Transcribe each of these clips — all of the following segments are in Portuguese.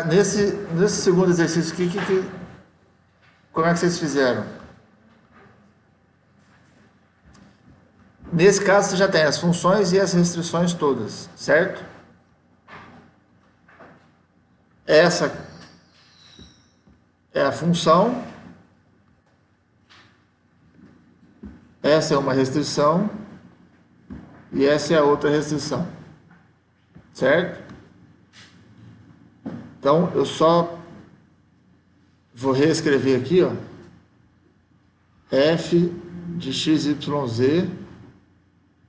Nesse segundo exercício aqui, como é que vocês fizeram? Nesse caso, você já tem as funções e as restrições todas, certo? Essa é a função, essa é uma restrição e essa é a outra restrição, certo? Então, eu só vou reescrever aqui, ó, f de x, y, z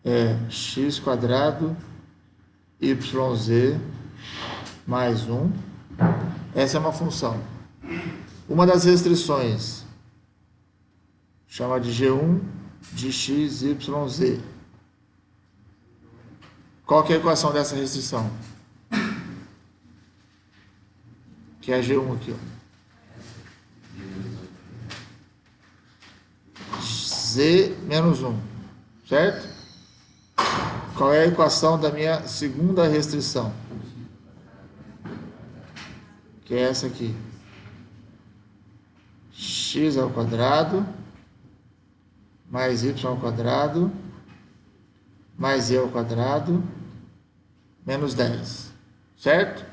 é x quadrado yz mais 1. Essa é uma função. Uma das restrições chama de g1 de x, y, z. Qual que é a equação dessa restrição? Que é a g1 aqui, ó. Z menos 1, certo? Qual é a equação da minha segunda restrição? Que é essa aqui. X ao quadrado mais y ao quadrado mais z ao quadrado menos 10, certo?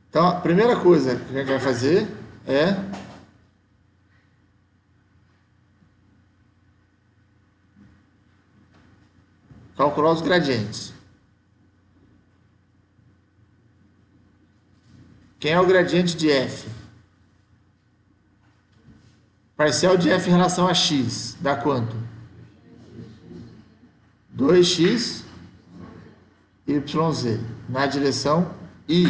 Então, a primeira coisa que a gente vai fazer é calcular os gradientes. Quem é o gradiente de f? Parcial de f em relação a x dá quanto? 2x yz na direção i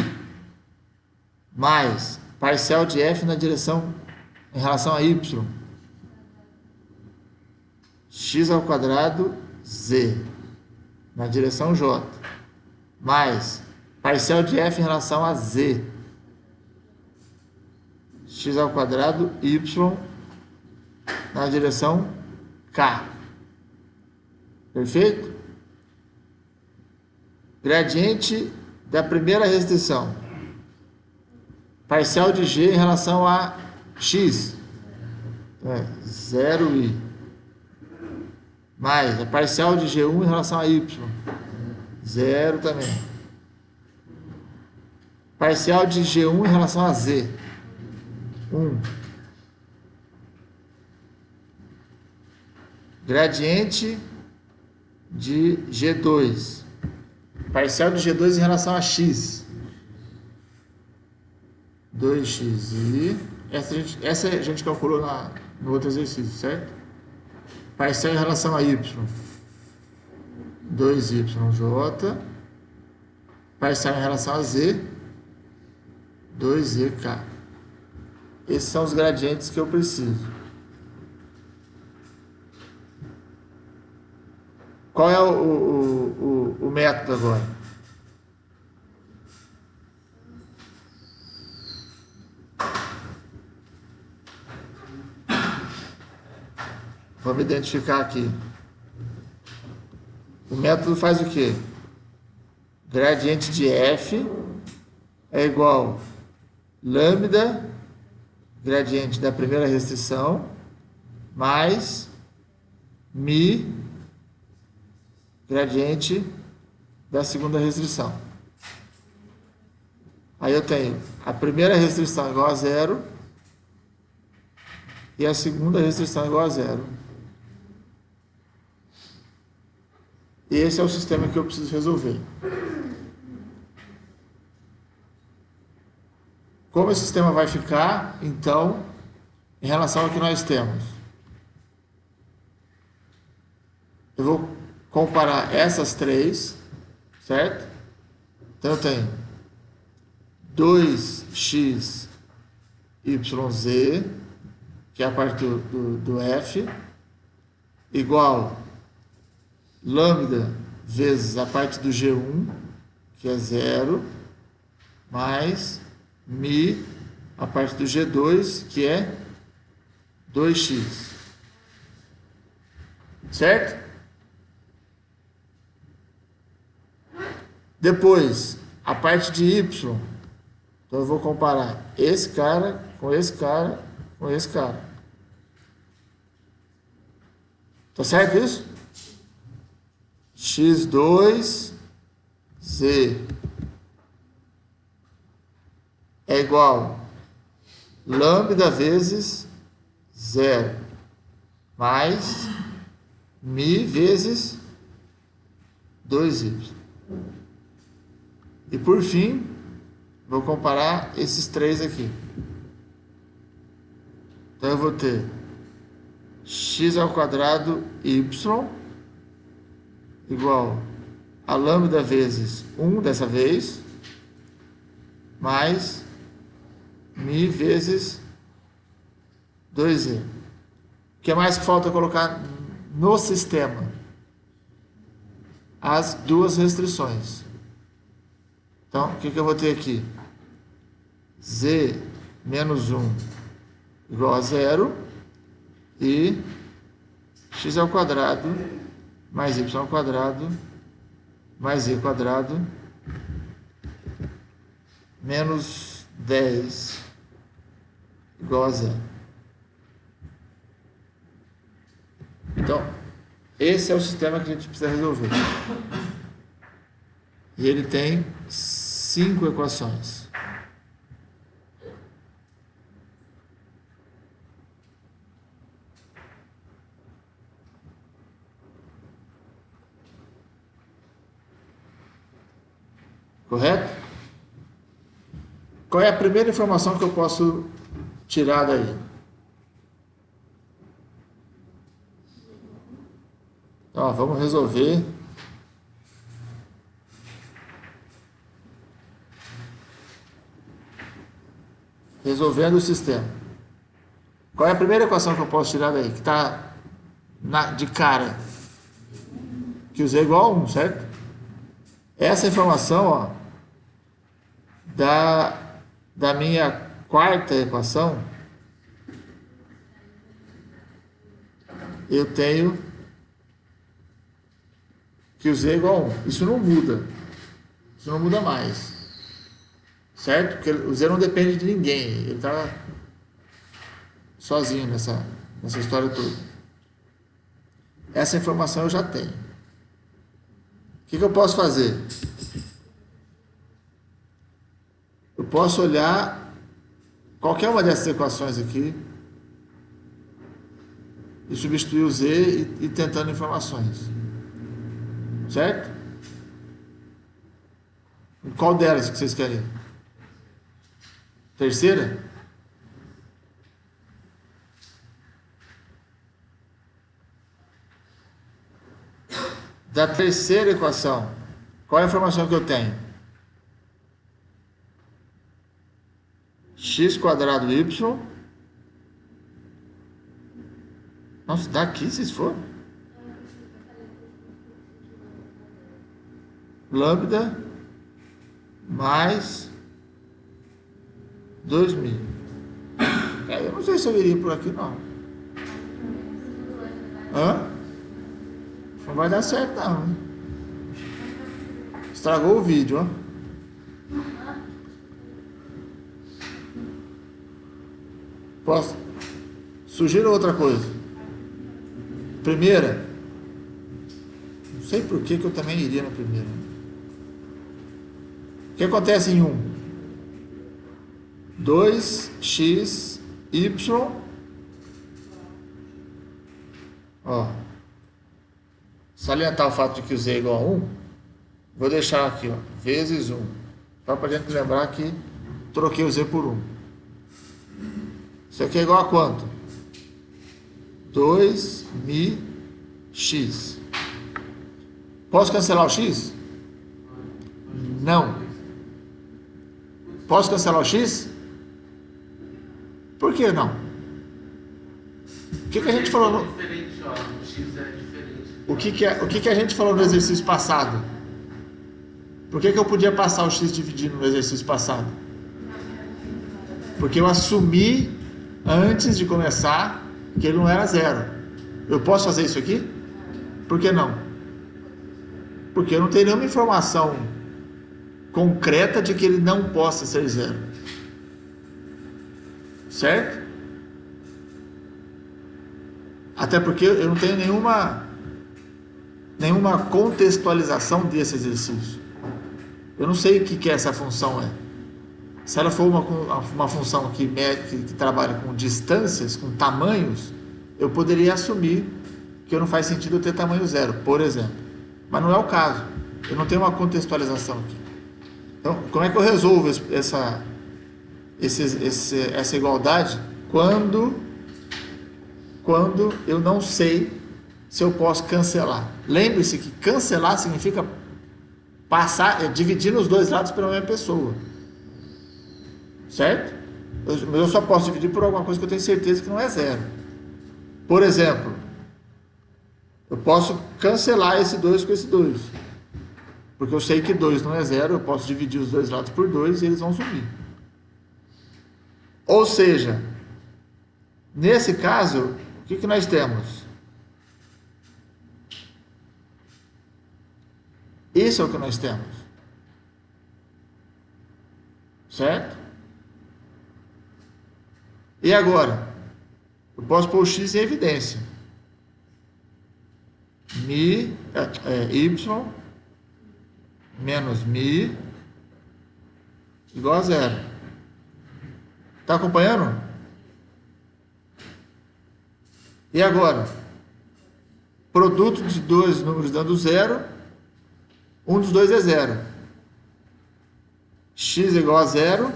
mais parcial de f na direção em relação a y, x ao quadrado z na direção j mais parcial de f em relação a z, x ao quadrado y na direção k. Perfeito? Gradiente da primeira restrição. Parcial de g em relação a x. 0i. Mais a parcial de g1 em relação a y. 0 também. Parcial de g1 em relação a z. 1. Gradiente de G2. Parcial de G2 em relação a x. 2xi. Essa a gente calculou no outro exercício, certo? Parcial em relação a y. 2yj. Parcial em relação a z. 2zk. Esses são os gradientes que eu preciso. Qual é o método agora? Vamos identificar aqui. O método faz o quê? Gradiente de f é igual lambda, gradiente da primeira restrição, mais mi, gradiente da segunda restrição. Aí eu tenho a primeira restrição igual a 0 e a segunda restrição igual a 0. E esse é o sistema que eu preciso resolver. Como esse sistema vai ficar, então, em relação ao que nós temos? Eu vou comparar essas três, certo? Então, eu tenho 2x yz, que é a parte do f, igual lambda vezes a parte do G1, que é 0, mais mi, a parte do G2, que é 2x. Certo? Depois, a parte de y. Então eu vou comparar esse cara com esse cara com esse cara. Tá certo isso? x2z é igual lambda vezes 0 mais mi vezes 2y. E por fim, vou comparar esses três aqui. Então eu vou ter x² y igual a lambda vezes 1 dessa vez, mais mi vezes 2y. O que mais que falta colocar no sistema? As duas restrições. Então, o que eu vou ter aqui? z menos 1 igual a 0 e x² mais y² mais e² menos 10 igual a 0. Então, esse é o sistema que a gente precisa resolver. E ele tem 5 equações. Correto? Qual é a primeira informação que eu posso tirar daí? Então, vamos resolver. Resolvendo o sistema. Qual é a primeira equação que eu posso tirar daí? Que está de cara. Que o z é igual a 1, certo? Essa informação, ó, da minha quarta equação, eu tenho que o z é igual a 1. Isso não muda. Isso não muda mais. Certo? Porque o z não depende de ninguém. Ele está sozinho nessa história toda. Essa informação eu já tenho. O que eu posso fazer? Eu posso olhar qualquer uma dessas equações aqui e substituir o z e tentando informações. Certo? Qual delas que vocês querem? Terceira? Da terceira equação, qual é a informação que eu tenho? x² y. Nossa, daqui vocês foram? Lambda mais 2000. Eu não sei se eu iria por aqui, não. Hã? Não vai dar certo, não. Hein? Estragou o vídeo, ó. Posso? Sugiro outra coisa. Primeira. Não sei por que eu também iria na primeira. O que acontece em 1? 2x, y. Ó. Salientar o fato de que o z é igual a 1. Vou deixar aqui, ó. Vezes 1. Só para a gente lembrar que troquei o z por 1. Isso aqui é igual a quanto? 2μx. Posso cancelar o x? Não. Posso cancelar o x? Por que não? O que a gente falou no... O que a gente falou no exercício passado? Por que eu podia passar o x dividindo no exercício passado? Porque eu assumi antes de começar que ele não era zero. Eu posso fazer isso aqui? Por que não? Porque eu não tenho nenhuma informação concreta de que ele não possa ser zero. Certo? Até porque eu não tenho nenhuma contextualização desse exercício. Eu não sei o que essa função é. Se ela for uma função que trabalha com distâncias, com tamanhos, eu poderia assumir que não faz sentido eu ter tamanho zero, por exemplo. Mas não é o caso. Eu não tenho uma contextualização aqui. Então, como é que eu resolvo essa igualdade quando eu não sei se eu posso cancelar? Lembre-se que cancelar significa dividir nos dois lados pela mesma pessoa. Certo? Mas eu só posso dividir por alguma coisa que eu tenho certeza que não é zero. Por exemplo, eu posso cancelar esse 2 com esse 2. Porque eu sei que 2 não é zero, eu posso dividir os dois lados por 2 e eles vão sumir. Ou seja, nesse caso, o que nós temos? Isso é o que nós temos. Certo? E agora? Eu posso pôr o x em evidência. Y menos mi igual a zero. Está acompanhando? E agora? Produto de dois números dando zero. Um dos dois é zero. X igual a zero.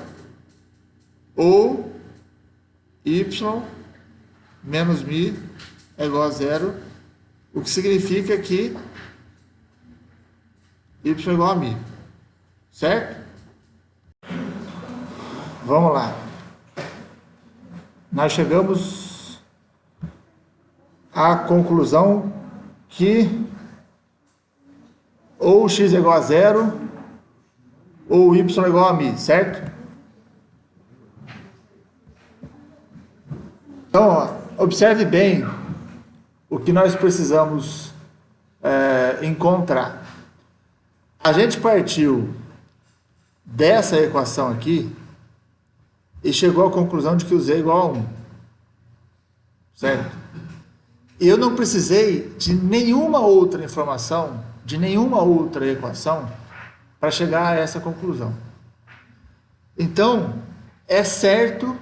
Ou y menos mi é igual a zero. O que significa que y é igual a mi. Certo? Vamos lá. Nós chegamos à conclusão que ou x é igual a zero ou y é igual a mi, certo? Então, ó, observe bem o que nós precisamos encontrar. A gente partiu dessa equação aqui e chegou à conclusão de que o z é igual a 1. Certo? E eu não precisei de nenhuma outra informação, de nenhuma outra equação, para chegar a essa conclusão. Então, é certo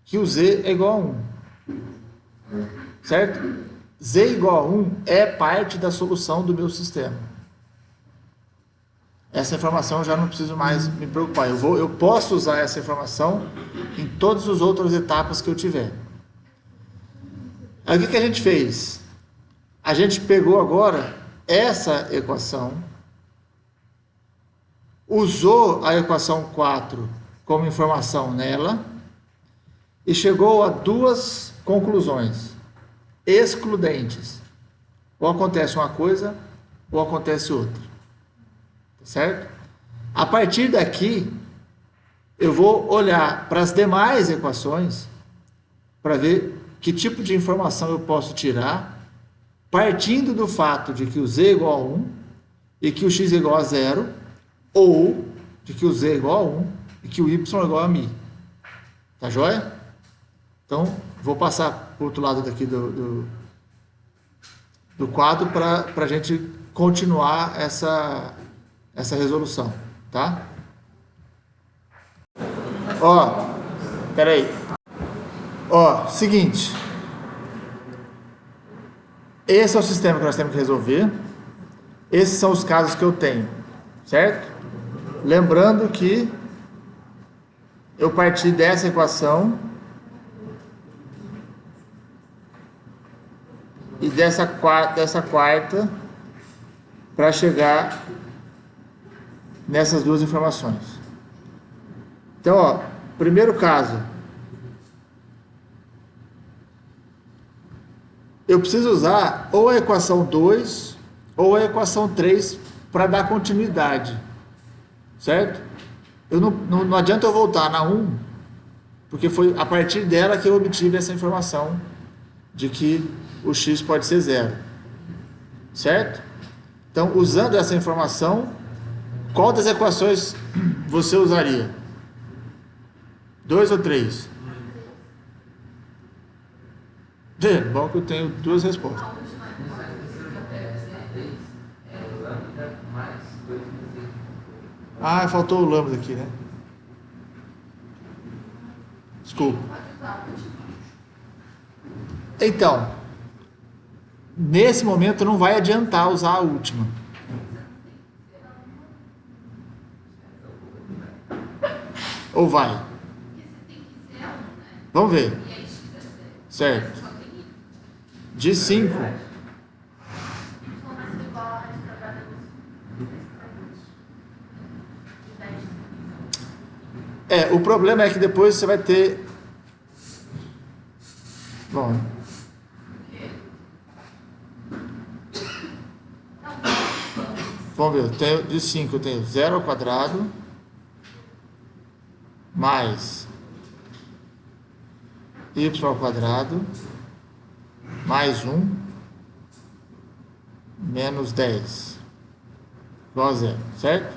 que o z é igual a 1. Certo? Z igual a 1 é parte da solução do meu sistema. Essa informação eu já não preciso mais me preocupar. Eu posso usar essa informação em todas as outras etapas que eu tiver. Aí o que a gente fez? A gente pegou agora essa equação, usou a equação 4 como informação nela e chegou a duas conclusões excludentes. Ou acontece uma coisa ou acontece outra. Certo? A partir daqui, eu vou olhar para as demais equações para ver que tipo de informação eu posso tirar, partindo do fato de que o z é igual a 1 e que o x é igual a 0, ou de que o z é igual a 1 e que o y é igual a mi. Tá joia? Então, vou passar para o outro lado daqui do quadro para a gente continuar essa resolução, tá? Ó, peraí. Ó, seguinte. Esse é o sistema que nós temos que resolver. Esses são os casos que eu tenho, certo? Lembrando que eu parti dessa equação e dessa quarta para chegar nessas duas informações. Então, ó, primeiro caso, eu preciso usar ou a equação 2 ou a equação 3 para dar continuidade, certo? Não adianta eu voltar na 1, porque foi a partir dela que eu obtive essa informação de que o x pode ser 0, certo? Então, usando essa informação, Qual das equações você usaria? 2 ou 3? Bom que eu tenho duas respostas. Ah, faltou o lambda aqui, né? Desculpa. Então, nesse momento não vai adiantar usar a última. Ou vai? Vamos ver. Certo. De 5. O problema é que depois você vai ter... Bom... Vamos ver, eu tenho, de 5 eu tenho 0 ao quadrado mais y ao quadrado mais 1 menos 10 igual a 0, certo?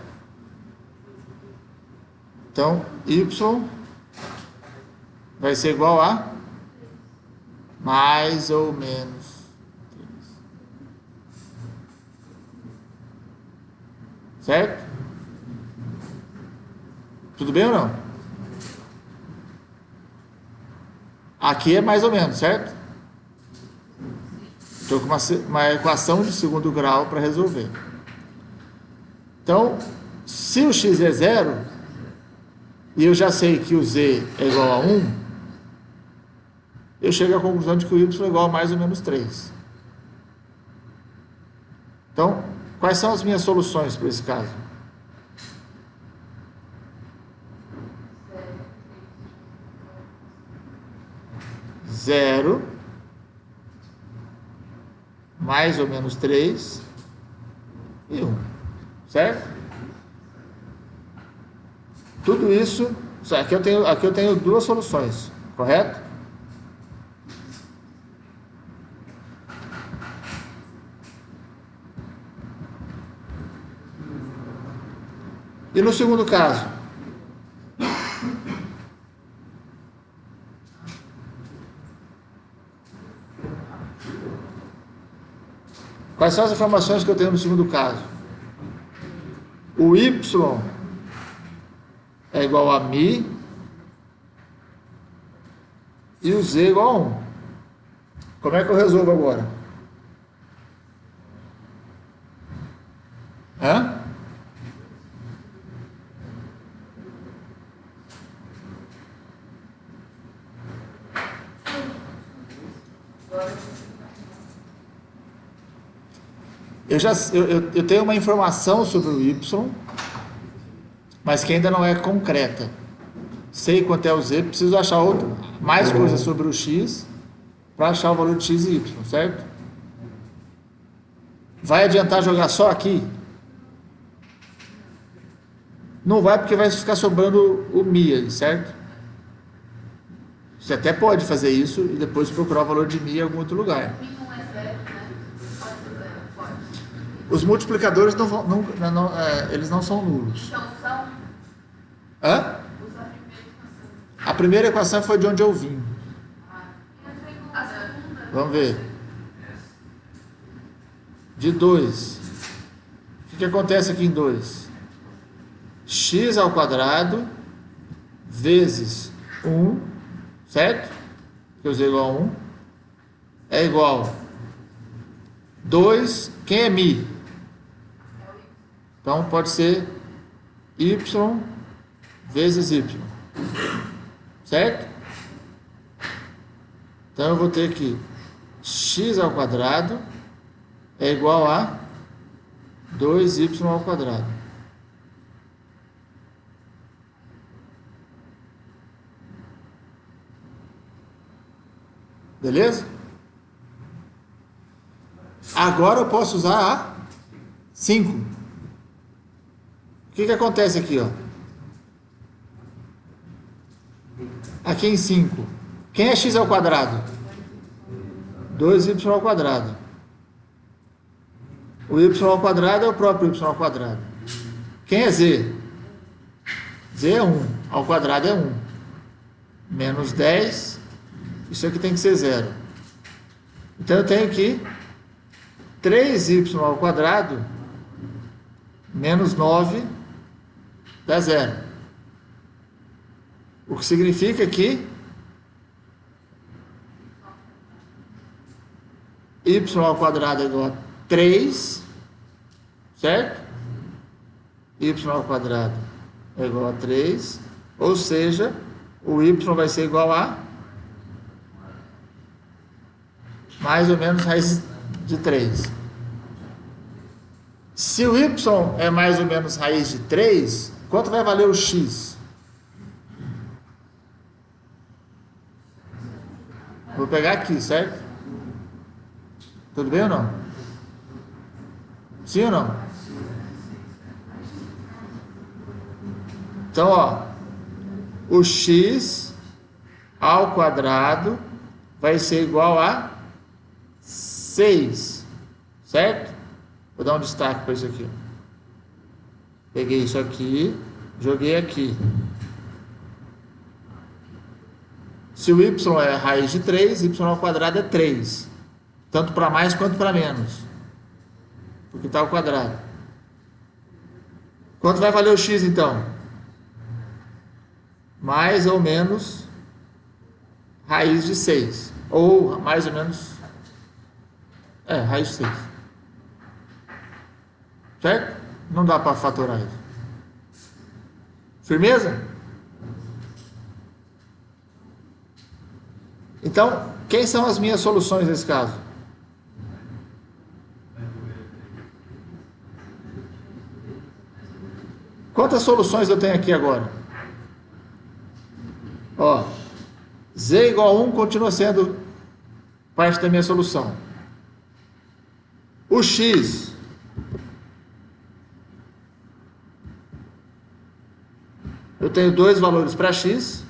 Então, y vai ser igual a mais ou menos 3. Certo? Tudo bem ou não? Aqui é mais ou menos, certo? Estou com uma equação de segundo grau para resolver. Então, se o x é 0, e eu já sei que o z é igual a 1, eu chego à conclusão de que o y é igual a mais ou menos 3. Então, quais são as minhas soluções para esse caso? Zero, mais ou menos 3 e 1, certo? Tudo isso, aqui eu tenho duas soluções, correto? E no segundo caso? Quais são as informações que eu tenho no segundo caso? O y é igual a mi e o z é igual a 1. Como é que eu resolvo agora? Hã? Eu tenho uma informação sobre o y, mas que ainda não é concreta. Sei quanto é o z, preciso achar mais coisas sobre o x para achar o valor de x e y, certo? Vai adiantar jogar só aqui? Não vai, porque vai ficar sobrando o mi ali, certo? Você até pode fazer isso e depois procurar o valor de mi em algum outro lugar. Os multiplicadores eles não são nulos. Então são? Hã? A primeira equação foi de onde eu vim. A segunda? Vamos ver. De 2. O que acontece aqui em 2? X ao quadrado vezes 1, certo? Que eu usei igual a 1. É igual 2. Quem é mi? Então, pode ser y vezes y. Certo? Então, eu vou ter que x ao quadrado é igual a 2y ao quadrado. Beleza? Agora eu posso usar a 5. O que acontece aqui, ó? Aqui em 5. Quem é x ao quadrado? 2y ao quadrado. O y ao quadrado é o próprio y ao quadrado. Quem é z? Z é 1, ao quadrado é 1. Menos 10, isso aqui tem que ser 0. Então eu tenho que 3y ao quadrado menos 9 dá 0. O que significa que y ao quadrado é igual a 3, certo? Y ao quadrado é igual a 3, ou seja, o y vai ser igual a mais ou menos raiz de 3. Se o y é mais ou menos raiz de 3, quanto vai valer o x? Vou pegar aqui, certo? Tudo bem ou não? Sim ou não? Então, ó, o x ao quadrado vai ser igual a 6, certo? Vou dar um destaque para isso aqui. Peguei isso aqui, joguei aqui. Se o y é raiz de 3, y ao quadrado é 3. Tanto para mais quanto para menos. Porque está ao quadrado. Quanto vai valer o x, então? Mais ou menos raiz de 6. Ou mais ou menos... raiz de 6. Certo? Não dá para fatorar isso. Firmeza? Então, quem são as minhas soluções nesse caso? Quantas soluções eu tenho aqui agora? Ó, z igual a 1 continua sendo parte da minha solução. O x eu tenho dois valores para x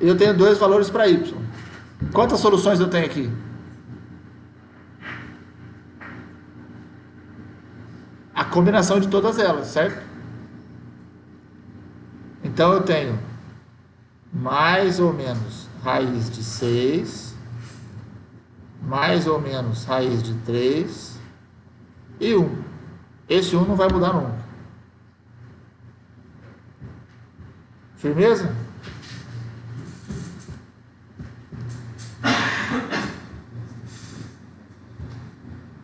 e eu tenho dois valores para y. Quantas soluções eu tenho aqui? A combinação de todas elas, certo? Então eu tenho mais ou menos raiz de 6, mais ou menos raiz de 3 e 1. Esse 1 não vai mudar nunca. Firmeza?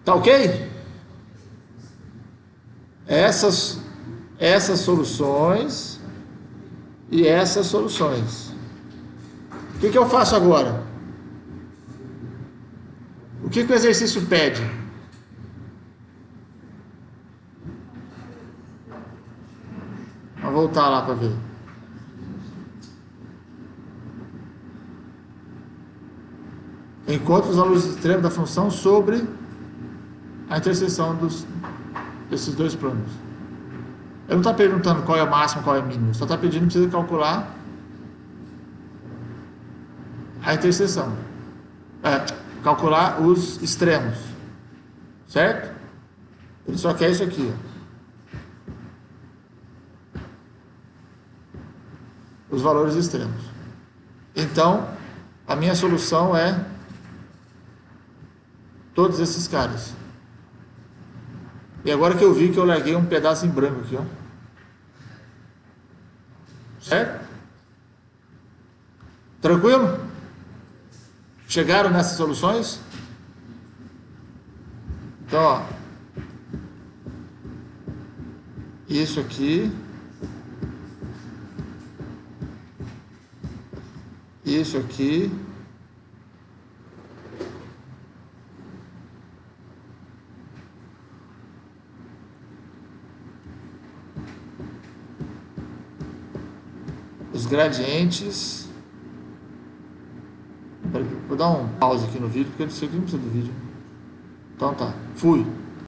Tá ok? Essas soluções e essas soluções. O que eu faço agora? O que o exercício pede? Vamos voltar lá para ver. Encontre os valores extremos da função sobre a interseção desses dois planos. Eu não estou perguntando qual é o máximo, qual é o mínimo. Só está pedindo para você calcular a interseção. Calcular os extremos. Certo? Ele só quer isso aqui. Os valores extremos. Então, a minha solução é todos esses caras. E agora que eu vi que eu larguei um pedaço em branco aqui, ó. Certo? Tranquilo? Chegaram nessas soluções? Então, ó. Isso aqui. Isso aqui. Os gradientes. Vou dar um pause aqui no vídeo, porque isso aqui não precisa do vídeo. Então tá, fui.